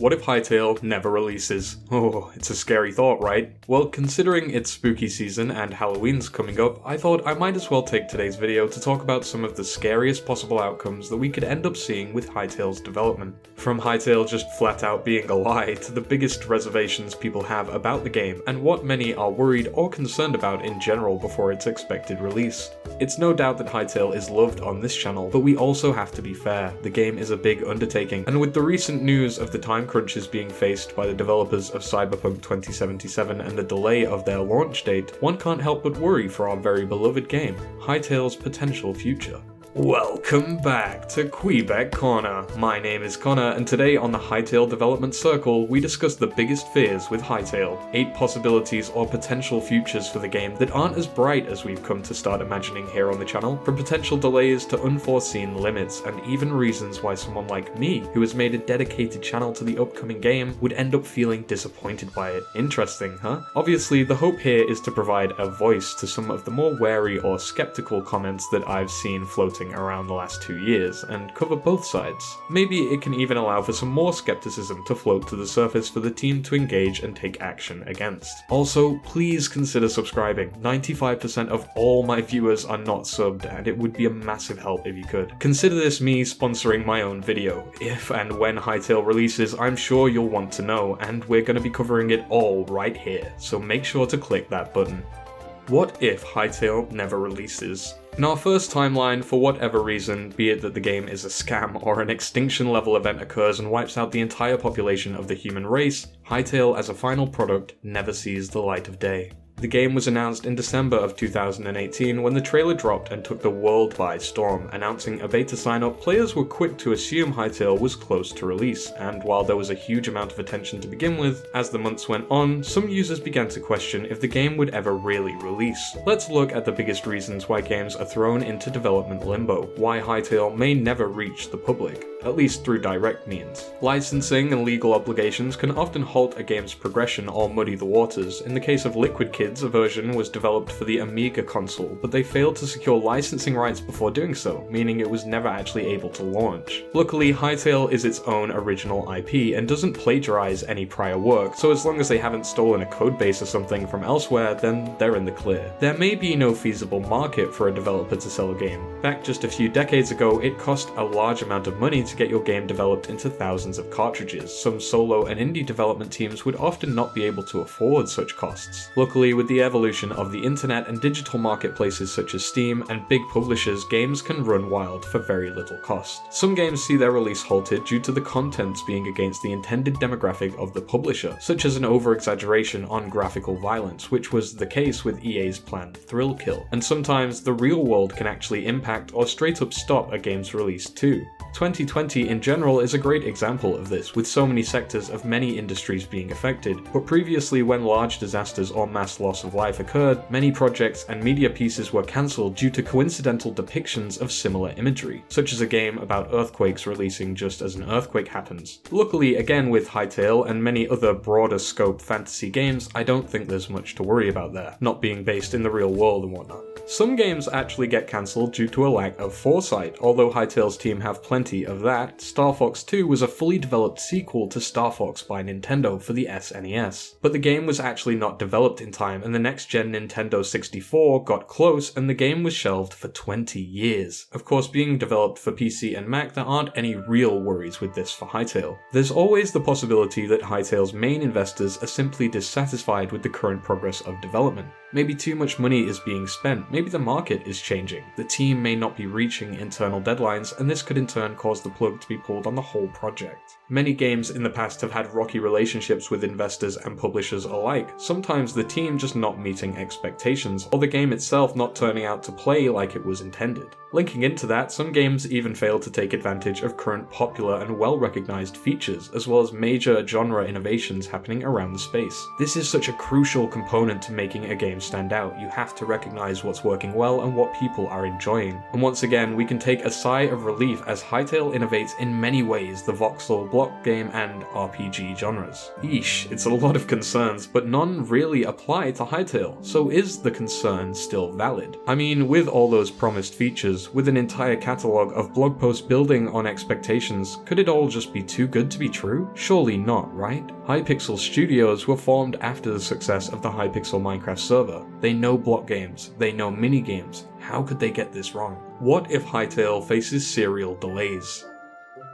What if Hytale never releases? Oh, it's a scary thought, right? Well, considering it's spooky season and Halloween's coming up, I thought I might as well take today's video to talk about some of the scariest possible outcomes that we could end up seeing with Hytale's development. From Hytale just flat out being a lie to the biggest reservations people have about the game and what many are worried or concerned about in general before its expected release. It's no doubt that Hytale is loved on this channel, but we also have to be fair. The game is a big undertaking, and with the recent news of the time crunches being faced by the developers of Cyberpunk 2077 and the delay of their launch date, one can't help but worry for our very beloved game, Hytale's potential future. Welcome back to Kweebec Corner. My name is Connor, and today on the Hytale Development Circle, we discuss the biggest fears with Hytale, 8 possibilities or potential futures for the game that aren't as bright as we've come to start imagining here on the channel, from potential delays to unforeseen limits, and even reasons why someone like me, who has made a dedicated channel to the upcoming game, would end up feeling disappointed by it. Interesting, huh? Obviously, the hope here is to provide a voice to some of the more wary or skeptical comments that I've seen floating around the last 2 years and cover both sides. Maybe it can even allow for some more skepticism to float to the surface for the team to engage and take action against. Also, please consider subscribing. 95% of all my viewers are not subbed, and it would be a massive help if you could. Consider this me sponsoring my own video. If and when Hytale releases, I'm sure you'll want to know, and we're going to be covering it all right here, so make sure to click that button. What if Hytale never releases? In our first timeline, for whatever reason, be it that the game is a scam or an extinction level event occurs and wipes out the entire population of the human race, Hytale as a final product never sees the light of day. The game was announced in December of 2018 when the trailer dropped and took the world by storm. Announcing a beta sign-up, players were quick to assume Hytale was close to release, and while there was a huge amount of attention to begin with, as the months went on, some users began to question if the game would ever really release. Let's look at the biggest reasons why games are thrown into development limbo, why Hytale may never reach the public, at least through direct means. Licensing and legal obligations can often halt a game's progression or muddy the waters. In the case of Liquid Kids, a version was developed for the Amiga console, but they failed to secure licensing rights before doing so, meaning it was never actually able to launch. Luckily, Hytale is its own original IP and doesn't plagiarize any prior work, so as long as they haven't stolen a codebase or something from elsewhere, then they're in the clear. There may be no feasible market for a developer to sell a game. Back just a few decades ago, it cost a large amount of money to get your game developed into thousands of cartridges. Some solo and indie development teams would often not be able to afford such costs. Luckily, with the evolution of the internet and digital marketplaces such as Steam and big publishers, games can run wild for very little cost. Some games see their release halted due to the contents being against the intended demographic of the publisher, such as an over-exaggeration on graphical violence, which was the case with EA's planned Thrill Kill. And sometimes the real world can actually impact or straight up stop a game's release too. 2020 in general is a great example of this, with so many sectors of many industries being affected, but previously when large disasters or mass loss of life occurred, many projects and media pieces were cancelled due to coincidental depictions of similar imagery, such as a game about earthquakes releasing just as an earthquake happens. Luckily, again with Hytale and many other broader scope fantasy games, I don't think there's much to worry about there, not being based in the real world and whatnot. Some games actually get cancelled due to a lack of foresight. Although Hytale's team have plenty of that, Star Fox 2 was a fully developed sequel to Star Fox by Nintendo for the SNES. But the game was actually not developed in time, and the next-gen Nintendo 64 got close and the game was shelved for 20 years. Of course, being developed for PC and Mac, there aren't any real worries with this for Hytale. There's always the possibility that Hytale's main investors are simply dissatisfied with the current progress of development. Maybe too much money is being spent, maybe the market is changing, the team may not be reaching internal deadlines, and this could in turn cause the plug to be pulled on the whole project. Many games in the past have had rocky relationships with investors and publishers alike, sometimes the team just not meeting expectations, or the game itself not turning out to play like it was intended. Linking into that, some games even fail to take advantage of current popular and well-recognized features, as well as major genre innovations happening around the space. This is such a crucial component to making a game games stand out. You have to recognize what's working well and what people are enjoying. And once again, we can take a sigh of relief as Hytale innovates in many ways the voxel, block game, and RPG genres. Eesh, it's a lot of concerns, but none really apply to Hytale. So is the concern still valid? I mean, with all those promised features, with an entire catalogue of blog posts building on expectations, could it all just be too good to be true? Surely not, right? Hypixel Studios were formed after the success of the Hypixel Minecraft server. They know block games, they know mini-games. How could they get this wrong? What if Hytale faces serial delays?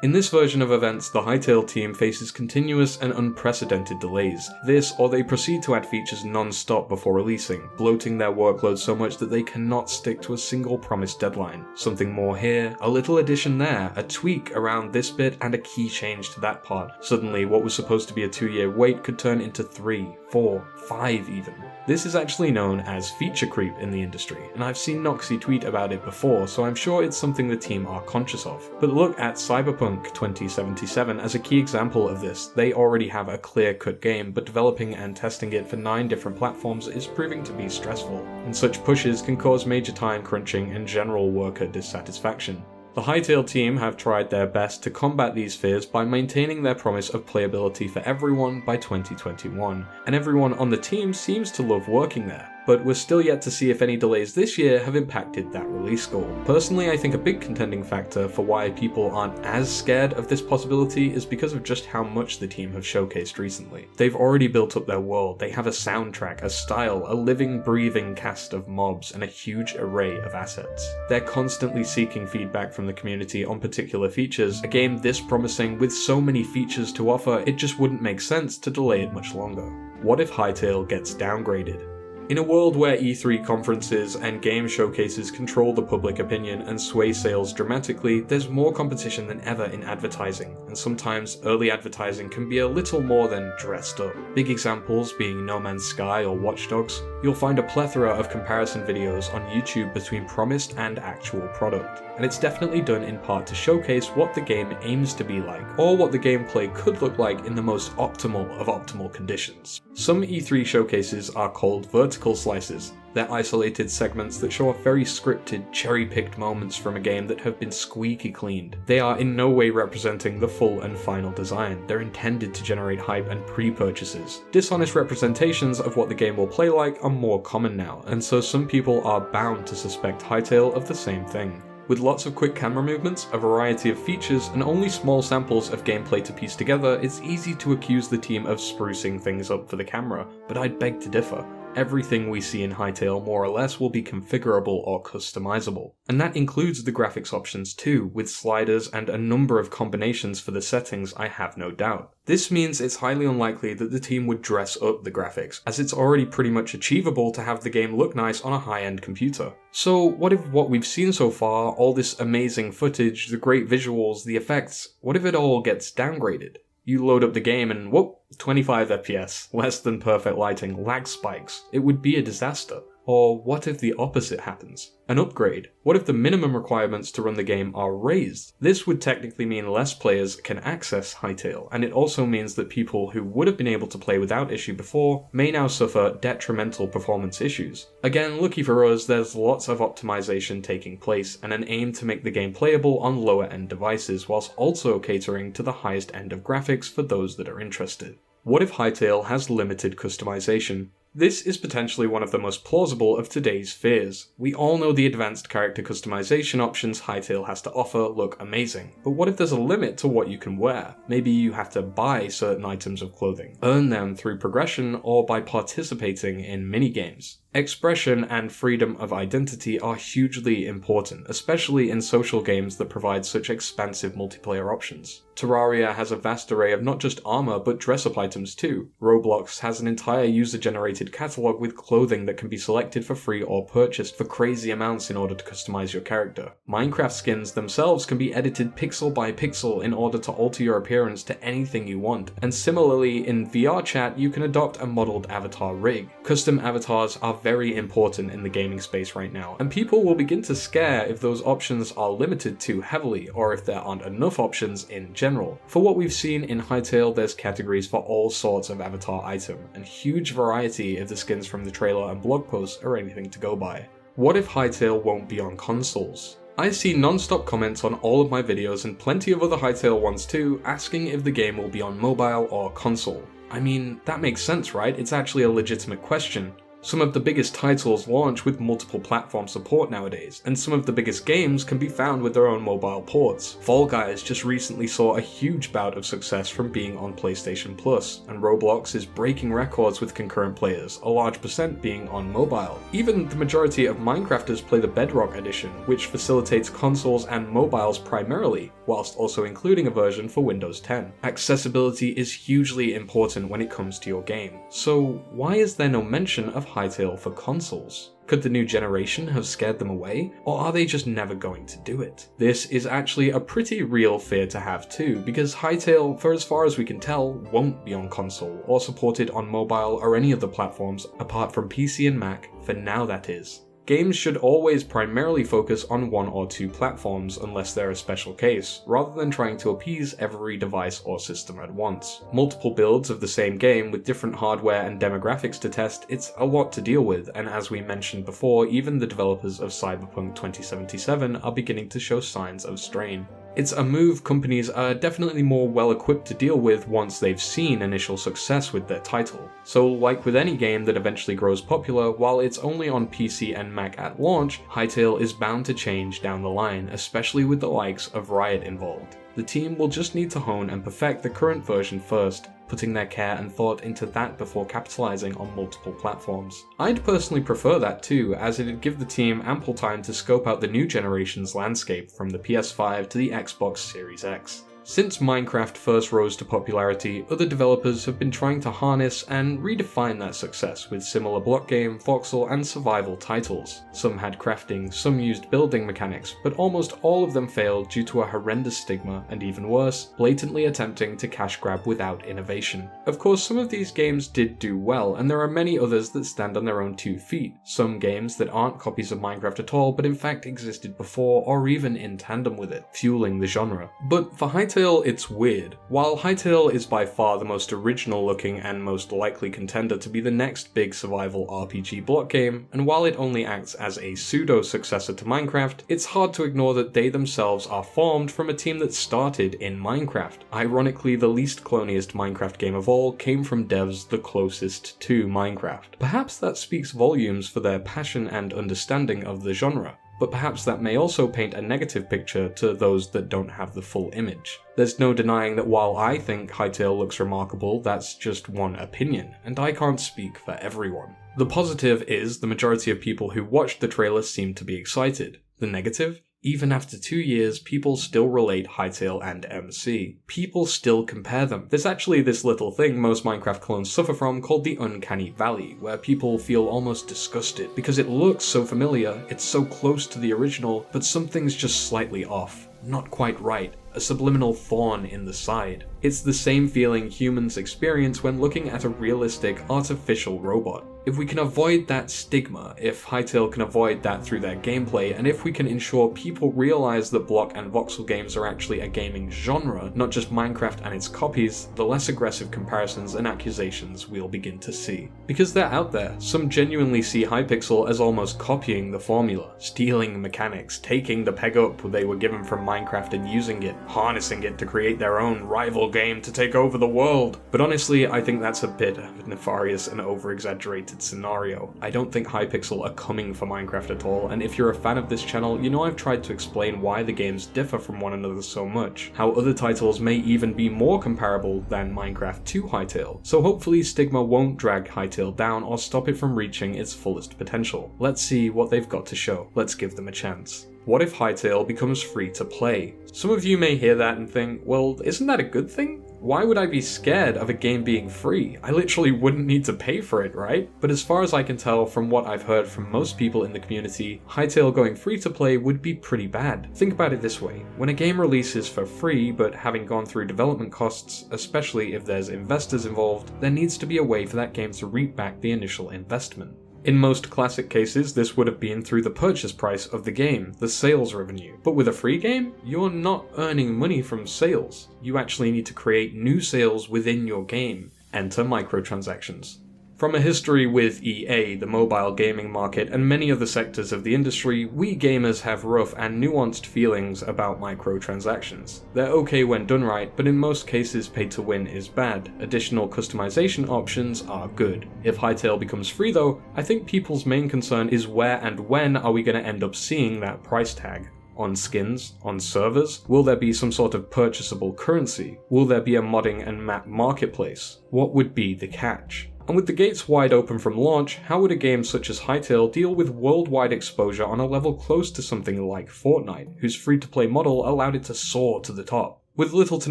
In this version of events, the Hytale team faces continuous and unprecedented delays. This, or they proceed to add features non-stop before releasing, bloating their workload so much that they cannot stick to a single promised deadline. Something more here, a little addition there, a tweak around this bit, and a key change to that part. Suddenly, what was supposed to be a 2-year wait could turn into 3, 4, 5 even. This is actually known as feature creep in the industry, and I've seen Noxy tweet about it before, so I'm sure it's something the team are conscious of. But look at Cyberpunk 2077 as a key example of this. They already have a clear-cut game, but developing and testing it for 9 different platforms is proving to be stressful, and such pushes can cause major time crunching and general worker dissatisfaction. The Hytale team have tried their best to combat these fears by maintaining their promise of playability for everyone by 2021, and everyone on the team seems to love working there. But we're still yet to see if any delays this year have impacted that release goal. Personally, I think a big contending factor for why people aren't as scared of this possibility is because of just how much the team have showcased recently. They've already built up their world, they have a soundtrack, a style, a living, breathing cast of mobs, and a huge array of assets. They're constantly seeking feedback from the community on particular features. A game this promising with so many features to offer, it just wouldn't make sense to delay it much longer. What if Hytale gets downgraded? In a world where E3 conferences and game showcases control the public opinion and sway sales dramatically, there's more competition than ever in advertising, and sometimes early advertising can be a little more than dressed up. Big examples being No Man's Sky or Watch Dogs. You'll find a plethora of comparison videos on YouTube between promised and actual product, and it's definitely done in part to showcase what the game aims to be like, or what the gameplay could look like in the most optimal of optimal conditions. Some E3 showcases are called vertical slices. They're isolated segments that show off very scripted, cherry-picked moments from a game that have been squeaky cleaned. They are in no way representing the full and final design. They're intended to generate hype and pre-purchases. Dishonest representations of what the game will play like are more common now, and so some people are bound to suspect Hytale of the same thing. With lots of quick camera movements, a variety of features, and only small samples of gameplay to piece together, it's easy to accuse the team of sprucing things up for the camera, but I'd beg to differ. Everything we see in Hytale more or less will be configurable or customizable. And that includes the graphics options too, with sliders and a number of combinations for the settings, I have no doubt. This means it's highly unlikely that the team would dress up the graphics, as it's already pretty much achievable to have the game look nice on a high-end computer. So what if what we've seen so far, all this amazing footage, the great visuals, the effects, what if it all gets downgraded? You load up the game and whoop, 25 FPS, less than perfect lighting, lag spikes. It would be a disaster. Or what if the opposite happens? An upgrade. What if the minimum requirements to run the game are raised? This would technically mean less players can access Hytale, and it also means that people who would have been able to play without issue before may now suffer detrimental performance issues. Again, lucky for us, there's lots of optimization taking place, and an aim to make the game playable on lower end devices, whilst also catering to the highest end of graphics for those that are interested. What if Hytale has limited customization? This is potentially one of the most plausible of today's fears. We all know the advanced character customization options Hytale has to offer look amazing, but what if there's a limit to what you can wear? Maybe you have to buy certain items of clothing, earn them through progression, or by participating in minigames. Expression and freedom of identity are hugely important, especially in social games that provide such expansive multiplayer options. Terraria has a vast array of not just armor but dress-up items too. Roblox has an entire user-generated catalog with clothing that can be selected for free or purchased for crazy amounts in order to customize your character. Minecraft skins themselves can be edited pixel by pixel in order to alter your appearance to anything you want. And similarly, in VR chat, you can adopt a modeled avatar rig. Custom avatars are very important in the gaming space right now, and people will begin to scare if those options are limited too heavily, or if there aren't enough options in general. For what we've seen in Hytale, there's categories for all sorts of avatar item, and huge variety if the skins from the trailer and blog posts are anything to go by. What if Hytale won't be on consoles? I see non-stop comments on all of my videos and plenty of other Hytale ones too, asking if the game will be on mobile or console. I mean, that makes sense, right? It's actually a legitimate question. Some of the biggest titles launch with multiple platform support nowadays, and some of the biggest games can be found with their own mobile ports. Fall Guys just recently saw a huge bout of success from being on PlayStation Plus, and Roblox is breaking records with concurrent players, a large percent being on mobile. Even the majority of Minecrafters play the Bedrock edition, which facilitates consoles and mobiles primarily, whilst also including a version for Windows 10. Accessibility is hugely important when it comes to your game, so why is there no mention of Hytale for consoles? Could the new generation have scared them away, or are they just never going to do it? This is actually a pretty real fear to have too, because Hytale, for as far as we can tell, won't be on console, or supported on mobile or any other platforms apart from PC and Mac, for now that is. Games should always primarily focus on one or two platforms unless they're a special case, rather than trying to appease every device or system at once. Multiple builds of the same game with different hardware and demographics to test, it's a lot to deal with, and as we mentioned before, even the developers of Cyberpunk 2077 are beginning to show signs of strain. It's a move companies are definitely more well equipped to deal with once they've seen initial success with their title. So like with any game that eventually grows popular, while it's only on PC and Mac at launch, Hytale is bound to change down the line, especially with the likes of Riot involved. The team will just need to hone and perfect the current version first, putting their care and thought into that before capitalizing on multiple platforms. I'd personally prefer that too, as it'd give the team ample time to scope out the new generation's landscape from the PS5 to the Xbox Series X. Since Minecraft first rose to popularity, other developers have been trying to harness and redefine that success with similar block game, voxel, and survival titles. Some had crafting, some used building mechanics, but almost all of them failed due to a horrendous stigma, and even worse, blatantly attempting to cash grab without innovation. Of course, some of these games did do well, and there are many others that stand on their own 2 feet. Some games that aren't copies of Minecraft at all, but in fact existed before or even in tandem with it, fueling the genre. But for Hytale, it's weird. While Hytale is by far the most original looking and most likely contender to be the next big survival RPG block game, and while it only acts as a pseudo-successor to Minecraft, it's hard to ignore that they themselves are formed from a team that started in Minecraft. Ironically, the least cloniest Minecraft game of all came from devs the closest to Minecraft. Perhaps that speaks volumes for their passion and understanding of the genre. But perhaps that may also paint a negative picture to those that don't have the full image. There's no denying that while I think Hytale looks remarkable, that's just one opinion, and I can't speak for everyone. The positive is the majority of people who watched the trailer seemed to be excited. The negative? Even after 2 years, people still relate Hytale and MC. People still compare them. There's actually this little thing most Minecraft clones suffer from called the uncanny valley, where people feel almost disgusted because it looks so familiar, it's so close to the original, but something's just slightly off. Not quite right. A subliminal thorn in the side. It's the same feeling humans experience when looking at a realistic, artificial robot. If we can avoid that stigma, if Hytale can avoid that through their gameplay, and if we can ensure people realize that block and voxel games are actually a gaming genre, not just Minecraft and its copies, the less aggressive comparisons and accusations we'll begin to see. Because they're out there. Some genuinely see Hypixel as almost copying the formula, stealing mechanics, taking the peg up they were given from Minecraft and using it, harnessing it to create their own rival game to take over the world. But honestly, I think that's a bit of a nefarious and over-exaggerated scenario. I don't think Hypixel are coming for Minecraft at all, and if you're a fan of this channel, you know I've tried to explain why the games differ from one another so much, how other titles may even be more comparable than Minecraft to Hytale, so hopefully stigma won't drag Hytale down or stop it from reaching its fullest potential. Let's see what they've got to show. Let's give them a chance. What if Hytale becomes free to play? Some of you may hear that and think, well, isn't that a good thing? Why would I be scared of a game being free? I literally wouldn't need to pay for it, right? But as far as I can tell from what I've heard from most people in the community, Hytale going free to play would be pretty bad. Think about it this way. When a game releases for free, but having gone through development costs, especially if there's investors involved, there needs to be a way for that game to reap back the initial investment. In most classic cases, this would have been through the purchase price of the game, the sales revenue. But with a free game, you're not earning money from sales. You actually need to create new sales within your game. Enter microtransactions. From a history with EA, the mobile gaming market, and many other sectors of the industry, we gamers have rough and nuanced feelings about microtransactions. They're okay when done right, but in most cases pay to win is bad. Additional customization options are good. If Hytale becomes free though, I think people's main concern is where and when are we going to end up seeing that price tag? On skins? On servers? Will there be some sort of purchasable currency? Will there be a modding and map marketplace? What would be the catch? And with the gates wide open from launch, how would a game such as Hytale deal with worldwide exposure on a level close to something like Fortnite, whose free-to-play model allowed it to soar to the top? With little to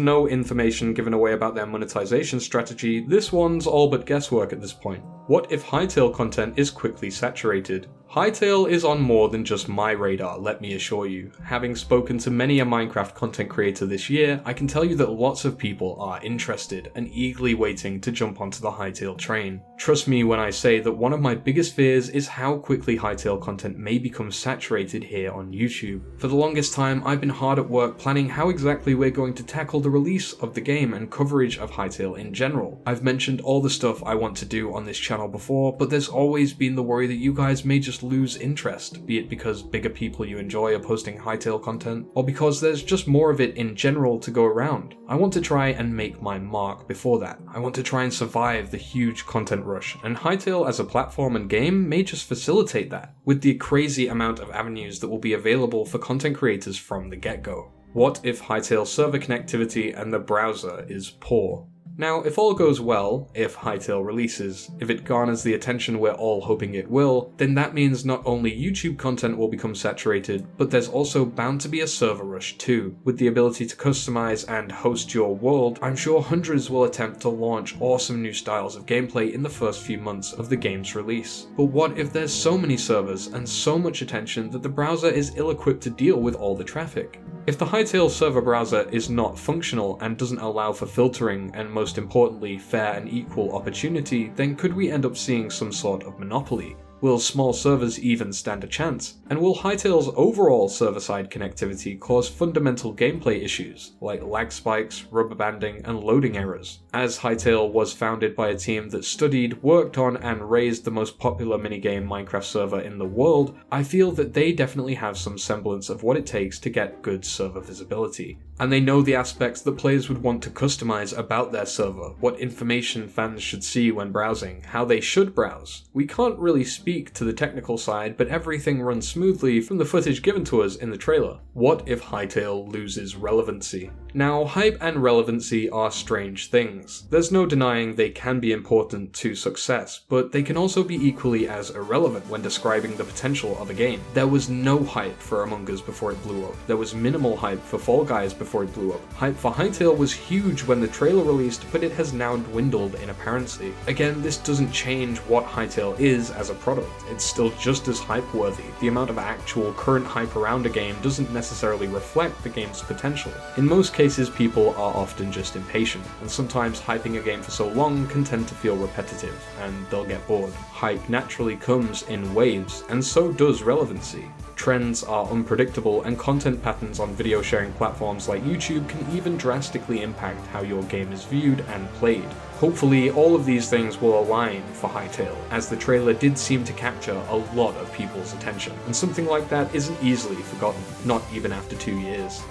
no information given away about their monetization strategy, this one's all but guesswork at this point. What if Hytale content is quickly saturated? Hytale is on more than just my radar, let me assure you. Having spoken to many a Minecraft content creator this year, I can tell you that lots of people are interested and eagerly waiting to jump onto the Hytale train. Trust me when I say that one of my biggest fears is how quickly Hytale content may become saturated here on YouTube. For the longest time, I've been hard at work planning how exactly we're going to tackle the release of the game and coverage of Hytale in general. I've mentioned all the stuff I want to do on this channel before, but there's always been the worry that you guys may just lose interest, be it because bigger people you enjoy are posting Hytale content, or because there's just more of it in general to go around. I want to try and make my mark before that. I want to try and survive the huge content rush, and Hytale as a platform and game may just facilitate that, with the crazy amount of avenues that will be available for content creators from the get-go. What if Hytale server connectivity and the browser is poor? Now, if all goes well, if Hytale releases, if it garners the attention we're all hoping it will, then that means not only YouTube content will become saturated, but there's also bound to be a server rush too. With the ability to customize and host your world, I'm sure hundreds will attempt to launch awesome new styles of gameplay in the first few months of the game's release. But what if there's so many servers and so much attention that the browser is ill-equipped to deal with all the traffic? If the Hytale server browser is not functional and doesn't allow for filtering and most importantly fair and equal opportunity, then could we end up seeing some sort of monopoly? Will small servers even stand a chance? And will Hytale's overall server-side connectivity cause fundamental gameplay issues, like lag spikes, rubber banding, and loading errors? As Hytale was founded by a team that studied, worked on, and raised the most popular minigame Minecraft server in the world, I feel that they definitely have some semblance of what it takes to get good server visibility. And they know the aspects that players would want to customize about their server, what information fans should see when browsing, how they should browse. We can't really speak to the technical side, but everything runs smoothly from the footage given to us in the trailer. What if Hytale loses relevancy? Now, hype and relevancy are strange things. There's no denying they can be important to success, but they can also be equally as irrelevant when describing the potential of a game. There was no hype for Among Us before it blew up. There was minimal hype for Fall Guys before it blew up. Hype for Hytale was huge when the trailer released, but it has now dwindled in apparency. Again, this doesn't change what Hytale is as a product. It's still just as hype-worthy. The amount of actual current hype around a game doesn't necessarily reflect the game's potential. In most cases, people are often just impatient, and sometimes hyping a game for so long can tend to feel repetitive, and they'll get bored. Hype naturally comes in waves, and so does relevancy. Trends are unpredictable, and content patterns on video sharing platforms like YouTube can even drastically impact how your game is viewed and played. Hopefully, all of these things will align for Hytale, as the trailer did seem to capture a lot of people's attention, and something like that isn't easily forgotten, not even after 2 years.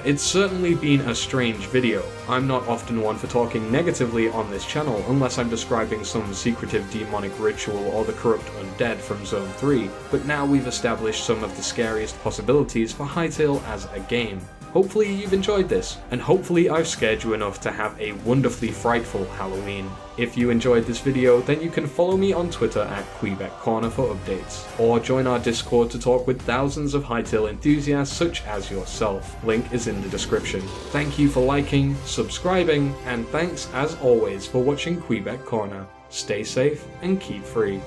It's certainly been a strange video. I'm not often one for talking negatively on this channel unless I'm describing some secretive demonic ritual or the corrupt undead from Zone 3, but now we've established some of the scariest possibilities for Hytale as a game. Hopefully you've enjoyed this, and hopefully I've scared you enough to have a wonderfully frightful Halloween. If you enjoyed this video, then you can follow me on Twitter at Kweebec Corner for updates, or join our Discord to talk with thousands of Hytale enthusiasts such as yourself. Link is in the description. Thank you for liking, subscribing, and thanks as always for watching Kweebec Corner. Stay safe and keep free.